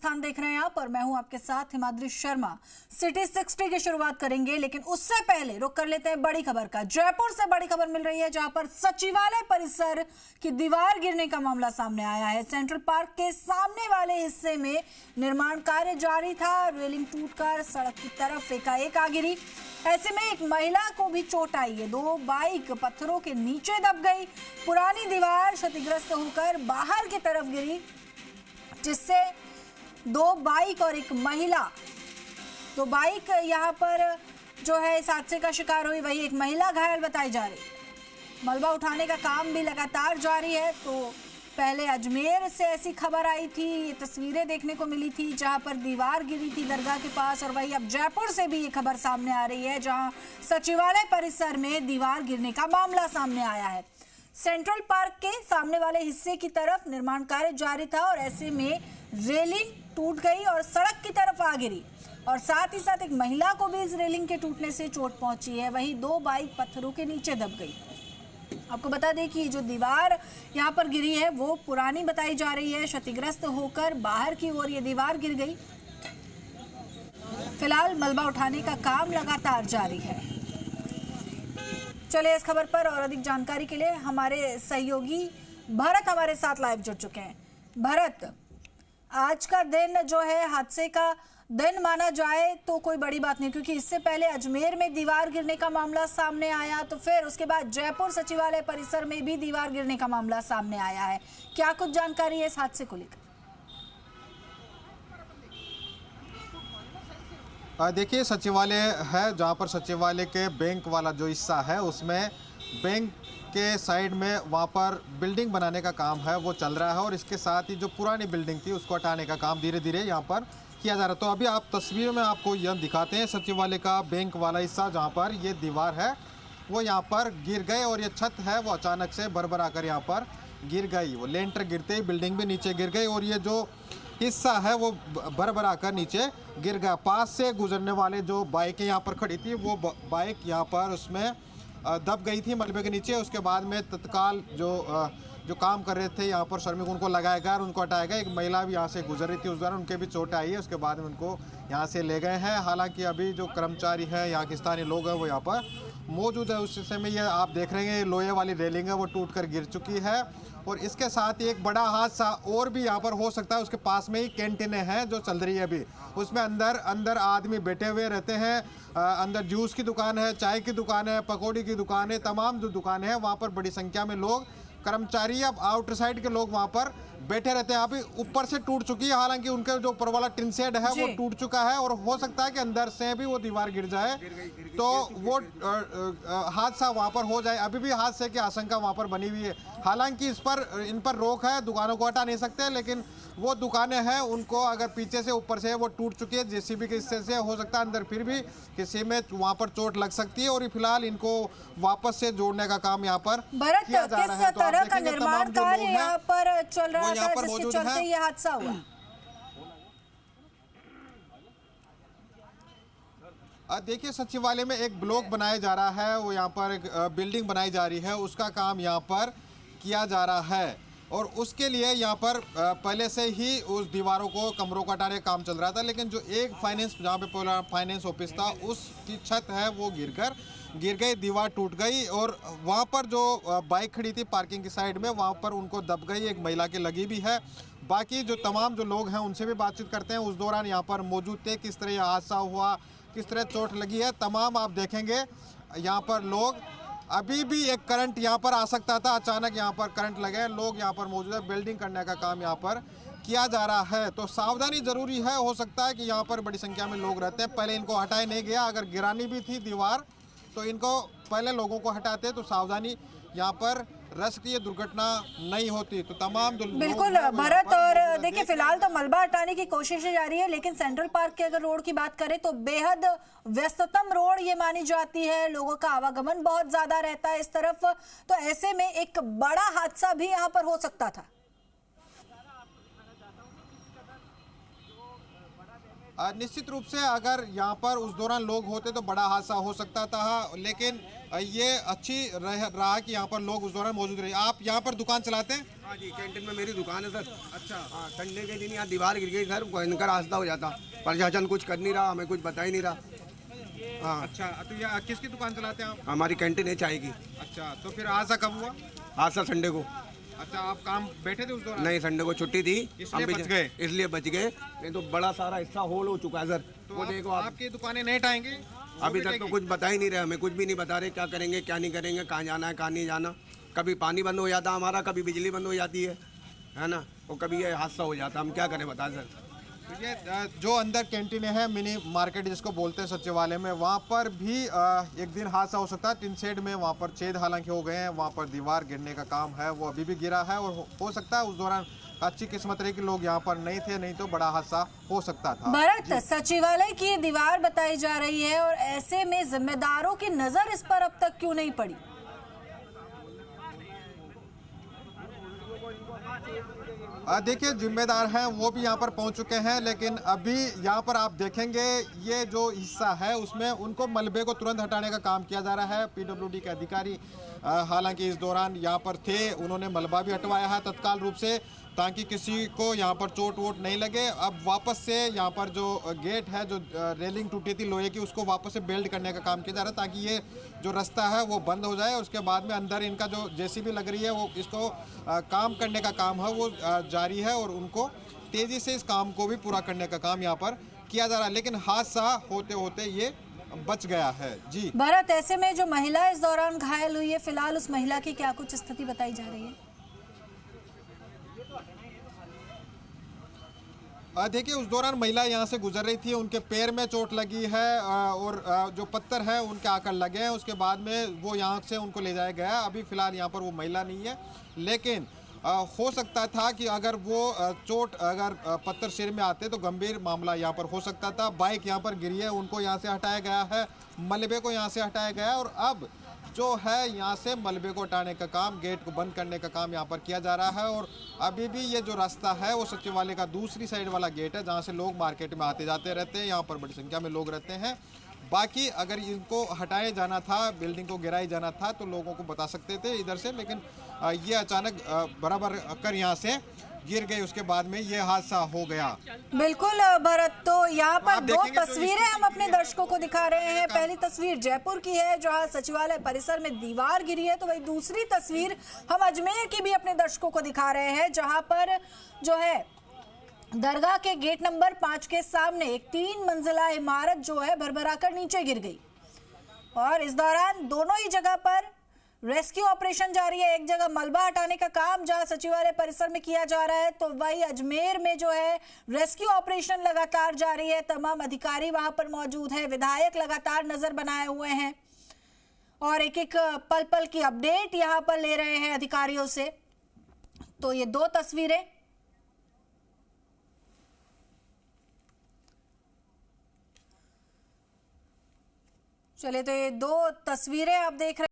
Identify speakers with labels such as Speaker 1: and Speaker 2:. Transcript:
Speaker 1: स्थान देख रहे हैं आप और मैं हूं आपके साथ हिमाद्री शर्मा। सिटी 60 की शुरुआत करेंगे, लेकिन उससे पहले रुक कर लेते हैं बड़ी खबर का। जयपुर से बड़ी खबर मिल रही है, जहां पर सचिवालय परिसर की दीवार गिरने का मामला सामने आया है। सेंट्रल पार्क के सामने वाले हिस्से में निर्माण कार्य जारी था, रेलिंग टूटकर सड़क की तरफ एकाएक आ गिरी। ऐसे में एक महिला को भी चोट आई है। 2 बाइक पत्थरों के नीचे दब गई। पुरानी दीवार क्षतिग्रस्त होकर बाहर की तरफ गिरी, जिससे 2 बाइक और एक महिला, 2 बाइक यहाँ पर जो है इस हादसे का शिकार हुई, वही एक महिला घायल बताई जा रही है। मलबा उठाने का काम भी लगातार जारी है। तो पहले अजमेर से ऐसी खबर आई थी, ये तस्वीरें देखने को मिली थी जहां पर दीवार गिरी थी दरगाह के पास, और वही अब जयपुर से भी ये खबर सामने आ रही है, जहां सचिवालय परिसर में दीवार गिरने का मामला सामने आया है। सेंट्रल पार्क के सामने वाले हिस्से की तरफ निर्माण कार्य जारी था और ऐसे में रेलिंग टूट गई और सड़क की तरफ आ गिरी, और साथ ही साथ एक महिला को भी इस रेलिंग के टूटने से चोट पहुंची है। वहीं 2 बाइक पत्थरों के नीचे दब गई। आपको बता दें कि जो दीवार यहां पर गिरी है वो पुरानी बताई जा रही है, क्षतिग्रस्त होकर बाहर की ओर ये दीवार गिर गई। फिलहाल मलबा उठाने का काम लगातार जारी है। चलिए इस खबर पर और अधिक जानकारी के लिए हमारे सहयोगी भरत हमारे साथ लाइव जुड़ चुके हैं। भरत, आज का दिन जो है हादसे का दिन माना जाए तो कोई बड़ी बात नहीं, क्योंकि इससे पहले अजमेर में दीवार गिरने का मामला सामने आया, तो फिर उसके बाद जयपुर सचिवालय परिसर में भी दीवार गिरने का मामला सामने आया है। क्या कुछ जानकारी है इस हादसे को लेकर?
Speaker 2: देखिए, सचिवालय है जहाँ पर सचिवालय के बैंक वाला जो हिस्सा है उसमें बैंक के साइड में वहाँ पर बिल्डिंग बनाने का काम है वो चल रहा है, और इसके साथ ही जो पुरानी बिल्डिंग थी उसको हटाने का काम धीरे धीरे यहाँ पर किया जा रहा है। तो अभी आप तस्वीर में आपको यह दिखाते हैं सचिवालय का बैंक वाला हिस्सा, जहाँ पर ये दीवार है वो यहाँ पर गिर गए, और ये छत है वो अचानक से भरभरा कर यहाँ पर गिर गई। वो लेंटर गिरते ही बिल्डिंग भी नीचे गिर गई, और ये जो हिस्सा है वो भरभरा कर नीचे गिर गया। पास से गुजरने वाले जो बाइकें यहाँ पर खड़ी थी वो बाइक यहाँ पर उसमें दब गई थी मलबे के नीचे। उसके बाद में तत्काल जो काम कर रहे थे यहाँ पर श्रमिक, उनको लगाया गया और उनको हटाया गया। एक महिला भी यहाँ से गुजर रही थी, उस दौरान उनके भी चोट आई है। उसके बाद में उनको यहाँ से ले गए हैं। हालांकि अभी जो कर्मचारी हैं, यहाँ के स्थानीय लोग हैं, वो यहाँ पर मौजूद है। उस समय ये आप देख रहे हैं लोहे वाली रेलिंग है वो टूट कर गिर चुकी है, और इसके साथ ही एक बड़ा हादसा और भी यहाँ पर हो सकता है। उसके पास में ही कैंटीनें हैं जो चल रही है अभी, उसमें अंदर आदमी बैठे हुए रहते हैं। अंदर जूस की दुकान है, चाय की दुकान है, पकौड़ी की दुकान है, तमाम जो दुकानें हैं वहाँ पर बड़ी संख्या में लोग, कर्मचारी, अब आउटर साइड के लोग वहाँ पर बैठे रहते हैं। अभी ऊपर से टूट चुकी है, हालांकि उनके जो ऊपर वाला टिन शेड है वो टूट चुका है, और हो सकता है कि अंदर से भी वो दीवार गिर जाए तो वो हादसा वहाँ पर हो जाए। अभी भी हादसे की आशंका वहाँ पर बनी हुई है। हालांकि इन पर रोक है, दुकानों को हटा नहीं सकते, लेकिन वो दुकानें हैं उनको अगर पीछे से ऊपर से वो टूट चुकी है जेसीबी के हिस्से से, हो सकता है अंदर फिर भी किसी में वहाँ पर चोट लग सकती है, और फिलहाल इनको वापस से जोड़ने का काम यहाँ पर किया जा रहा है।
Speaker 1: किस तरह का निर्माण कार्य यहाँ पर चल रहा था जिसके चलते ये हादसा हुआ?
Speaker 2: देखिए, सचिवालय में एक ब्लॉक बनाया जा रहा है, वो यहाँ पर एक बिल्डिंग बनाई जा रही है, उसका काम यहाँ पर किया जा रहा है, और उसके लिए यहाँ पर पहले से ही उस दीवारों को, कमरों को हटाने का काम चल रहा था। लेकिन जो एक फाइनेंस, जहाँ पे पूरा फाइनेंस ऑफिस था, उसकी छत है वो गिर गई, दीवार टूट गई, और वहाँ पर जो बाइक खड़ी थी पार्किंग की साइड में, वहाँ पर उनको दब गई। एक महिला की लगी भी है। बाकी जो तमाम जो लोग हैं उनसे भी बातचीत करते हैं, उस दौरान यहाँ पर मौजूद थे, किस तरह यह हादसा हुआ, किस तरह चोट लगी है, तमाम आप देखेंगे यहाँ पर लोग। अभी भी एक करंट यहाँ पर आ सकता था, अचानक यहाँ पर करंट लगे, लोग यहाँ पर मौजूद है। बिल्डिंग करने का काम यहाँ पर किया जा रहा है, तो सावधानी जरूरी है। हो सकता है कि यहाँ पर बड़ी संख्या में लोग रहते हैं, पहले इनको हटाया नहीं गया। अगर गिरानी भी थी दीवार तो इनको पहले लोगों को हटाते, तो सावधानी यहाँ पर राष्ट्रीय दुर्घटना नहीं होती। तो तमाम जो
Speaker 1: बिल्कुल भरत, और देखिए फिलहाल तो मलबा हटाने की कोशिशें जारी है, लेकिन सेंट्रल पार्क के अगर रोड की बात करें तो बेहद व्यस्ततम रोड ये मानी जाती है, लोगों का आवागमन बहुत ज्यादा रहता है इस तरफ, तो ऐसे में एक बड़ा हादसा भी यहाँ पर हो सकता था।
Speaker 2: निश्चित रूप से अगर यहाँ पर उस दौरान लोग होते तो बड़ा हादसा हो सकता था, लेकिन ये अच्छी रहा कि यहाँ पर लोग उस दौरान मौजूद रहे। आप यहाँ पर दुकान चलाते हैं?
Speaker 3: हाँ जी, कैंटीन में मेरी दुकान है सर।
Speaker 2: अच्छा।
Speaker 3: हाँ, संडे के दिन यहाँ दीवार गिर गई सर, भयंकर हादसा हो जाता। प्रशासन कुछ कर नहीं रहा, हमें कुछ बता ही नहीं रहा। हाँ।
Speaker 2: अच्छा, तो ये किसकी दुकान चलाते हैं आप?
Speaker 3: हमारी कैंटीन है चाय की।
Speaker 2: अच्छा, तो फिर हादसा कब हुआ?
Speaker 3: हादसा संडे को।
Speaker 2: अच्छा, आप काम बैठे थे उस दौरान?
Speaker 3: नहीं, संडे को छुट्टी थी,
Speaker 2: इसलिए
Speaker 3: हम
Speaker 2: बच गए?
Speaker 3: इसलिए बच गए, नहीं तो बड़ा सारा हिस्सा होल हो चुका है सर।
Speaker 2: तो
Speaker 3: वो देखो आप,
Speaker 2: आपकी दुकानें नहीं टाएंगे?
Speaker 3: अभी तक तो कुछ बता ही नहीं रहे, हमें कुछ भी नहीं बता रहे क्या करेंगे क्या नहीं करेंगे, कहाँ जाना है कहाँ नहीं जाना। कभी पानी बंद हो जाता हमारा, कभी बिजली बंद हो जाती है ना, और कभी ये हादसा हो जाता, हम क्या करें बता सर।
Speaker 2: तो ये जो अंदर कैंटीनें हैं, मिनी मार्केट जिसको बोलते हैं सचिवालय में, वहाँ पर भी एक दिन हादसा हो सकता है। टिन शेड में वहाँ पर छेद हालांकि हो गए हैं, वहाँ पर दीवार गिरने का काम है वो अभी भी गिरा है, और हो सकता है उस दौरान अच्छी किस्मत रही कि लोग यहाँ पर नहीं थे, नहीं तो बड़ा हादसा हो सकता था।
Speaker 1: भरत, सचिवालय की दीवार बताई जा रही है और ऐसे में जिम्मेदारों की नजर इस पर अब तक क्यों नहीं पड़ी?
Speaker 2: देखिए, जिम्मेदार हैं वो भी यहाँ पर पहुँच चुके हैं, लेकिन अभी यहाँ पर आप देखेंगे ये जो हिस्सा है उसमें उनको मलबे को तुरंत हटाने का काम किया जा रहा है। पीडब्ल्यूडी के अधिकारी हालांकि इस दौरान यहाँ पर थे, उन्होंने मलबा भी हटवाया है तत्काल रूप से, ताकि किसी को यहाँ पर चोट वोट नहीं लगे। अब वापस से यहाँ पर जो गेट है, जो रेलिंग टूटी थी लोहे की, उसको वापस से बिल्ड करने का काम किया जा रहा है, ताकि ये जो रास्ता है वो बंद हो जाए। उसके बाद में अंदर इनका जो जेसीबी लग रही है वो इसको काम करने का काम है वो जारी है, और उनको तेज़ी से इस काम को भी पूरा करने का काम यहाँ पर किया जा रहा है। लेकिन हादसा होते होते ये बच गया है। जी
Speaker 1: भरत, ऐसे में जो महिला इस दौरान घायल हुई है, फिलहाल उस महिला की क्या कुछ स्थिति बताई जा रही है?
Speaker 2: देखिए, उस दौरान महिला यहाँ से गुजर रही थी, उनके पैर में चोट लगी है, और जो पत्थर है उनके आकर लगे हैं। उसके बाद में वो यहाँ से उनको ले जाया गया। अभी फिलहाल यहाँ पर वो महिला नहीं है, लेकिन हो सकता था कि अगर वो चोट अगर पत्थर सिर में आते तो गंभीर मामला यहाँ पर हो सकता था। बाइक यहाँ पर गिरी है, उनको यहाँ से हटाया गया है, मलबे को यहाँ से हटाया गया है, और अब जो है यहाँ से मलबे को हटाने का काम, गेट को बंद करने का काम यहाँ पर किया जा रहा है। और अभी भी ये जो रास्ता है वो सचिवालय का दूसरी साइड वाला गेट है, जहाँ से लोग मार्केट में आते जाते रहते हैं। यहाँ पर बड़ी संख्या में लोग रहते हैं। बाकी अगर इनको हटाए जाना था, बिल्डिंग को गिराई जाना था, तो लोगों को बता सकते थे इधर से, लेकिन ये अचानक बराबर कर यहाँ से गिर गए, उसके बाद में ये हादसा हो गया।
Speaker 1: बिल्कुल भरत, तो यहाँ पर दो तस्वीरें हम अपने दर्शकों को दिखा रहे हैं। पहली तस्वीर जयपुर की है जहाँ सचिवालय परिसर में दीवार गिरी है, तो वही दूसरी तस्वीर हम अजमेर की भी अपने दर्शकों को दिखा रहे हैं, जहाँ पर जो है दरगाह के गेट नंबर 5 के सामने एक 3 मंजिला इमारत जो है भरभराकर नीचे गिर गई, और इस दौरान दोनों ही जगह पर रेस्क्यू ऑपरेशन जारी है। एक जगह मलबा हटाने का काम जहां सचिवालय परिसर में किया जा रहा है, तो वही अजमेर में जो है रेस्क्यू ऑपरेशन लगातार जारी है। तमाम अधिकारी वहां पर मौजूद है, विधायक लगातार नजर बनाए हुए हैं और एक एक पल पल की अपडेट यहां पर ले रहे हैं अधिकारियों से। तो ये दो तस्वीरें चले, तो ये दो तस्वीरें आप देख रहे हैं।